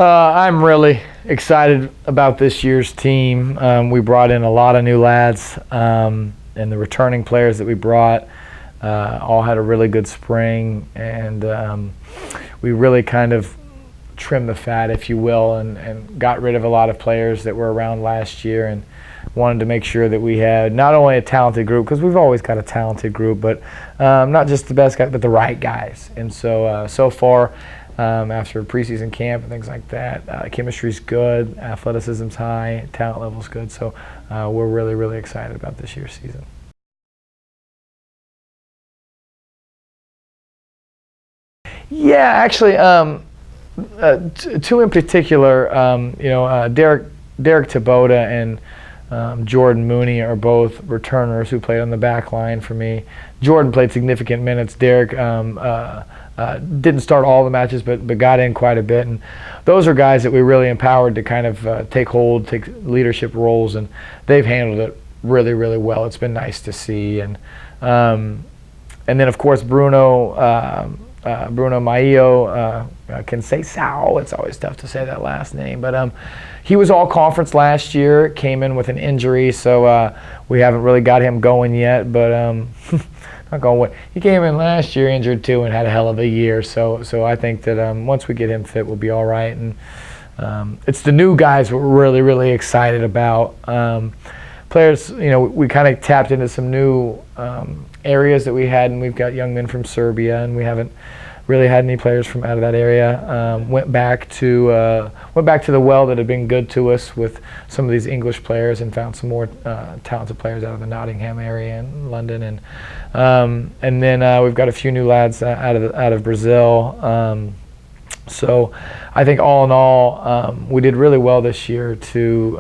I'm really excited about this year's team. We brought in a lot of new lads, and the returning players that we brought all had a really good spring, and we really kind of trimmed the fat, if you will, and got rid of a lot of players that were around last year, and wanted to make sure that we had not only a talented group, because we've always got a talented group, but not just the best guys, but the right guys. And so far, after preseason camp and things like that, chemistry's good, athleticism's high, talent level's good. So we're really, really excited about this year's season. Yeah, actually, two in particular. Derek Taboda and Jordan Mooney are both returners who played on the back line for me. Jordan played significant minutes. Derek didn't start all the matches, but got in quite a bit. And those are guys that we really empowered to kind of take leadership roles, and they've handled it really, really well. It's been nice to see. And then of course Bruno Maio, can say Sao. It's always tough to say that last name, but he was all conference last year, came in with an injury, so we haven't really got him going yet, but not going. He came in last year injured too and had a hell of a year, so I think that once we get him fit, we'll be all right. And it's the new guys we're really, really excited about. Players, we kind of tapped into some new areas that we had, and we've got young men from Serbia, and we haven't really had any players from out of that area. Went back to the well that had been good to us with some of these English players, and found some more talented players out of the Nottingham area and London, and then we've got a few new lads out of Brazil. So I think all in all, we did really well this year to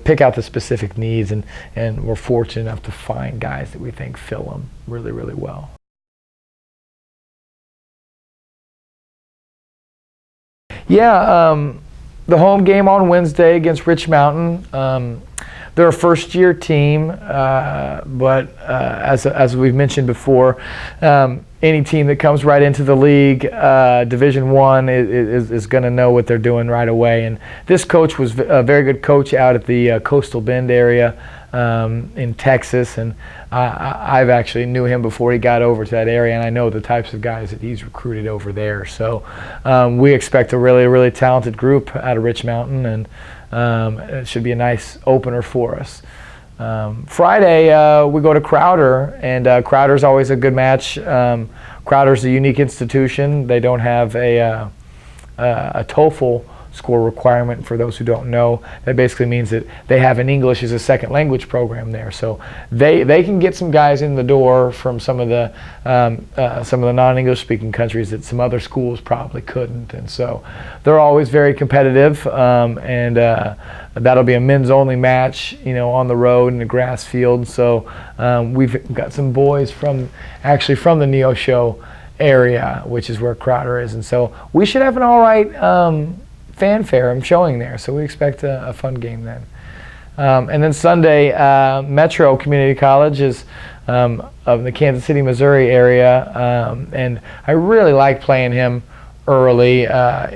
pick out the specific needs, and we're fortunate enough to find guys that we think fill them really, really well. Yeah, the home game on Wednesday against Rich Mountain. They're a first-year team, but as we've mentioned before, any team that comes right into the league, Division I, is going to know what they're doing right away. And this coach was a very good coach out at the Coastal Bend area in Texas, and I've actually knew him before he got over to that area, and I know the types of guys that he's recruited over there. So we expect a really, really talented group out of Rich Mountain, and it should be a nice opener for us. Friday, we go to Crowder, and Crowder's always a good match. Crowder's a unique institution. They don't have a TOEFL score requirement. For those who don't know, that basically means that they have an English as a second language program there. So they can get some guys in the door from some of the non-English speaking countries that some other schools probably couldn't. And so they're always very competitive, and that'll be a men's only match, on the road in a grass field. So we've got some boys from the Neo Show area, which is where Crowder is, and so we should have an all right fanfare I'm showing there, so we expect a fun game then. And then Sunday, Metro Community College is of the Kansas City, Missouri area, and I really like playing him early.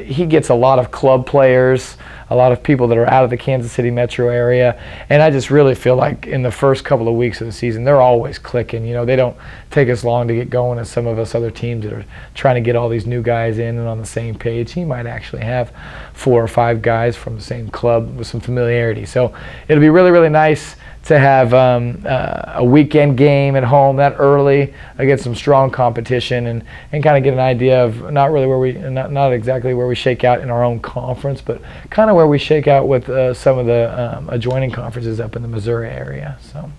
He gets a lot of club players, a lot of people that are out of the Kansas City metro area, and I just really feel like in the first couple of weeks of the season, they're always clicking. They don't take as long to get going as some of us other teams that are trying to get all these new guys in and on the same page. He might actually have 4 or 5 guys from the same club with some familiarity. So it'll be really, really nice to have a weekend game at home that early against some strong competition, and kind of get an idea of not exactly where we shake out in our own conference, but kind of where we shake out with some of the adjoining conferences up in the Missouri area. So.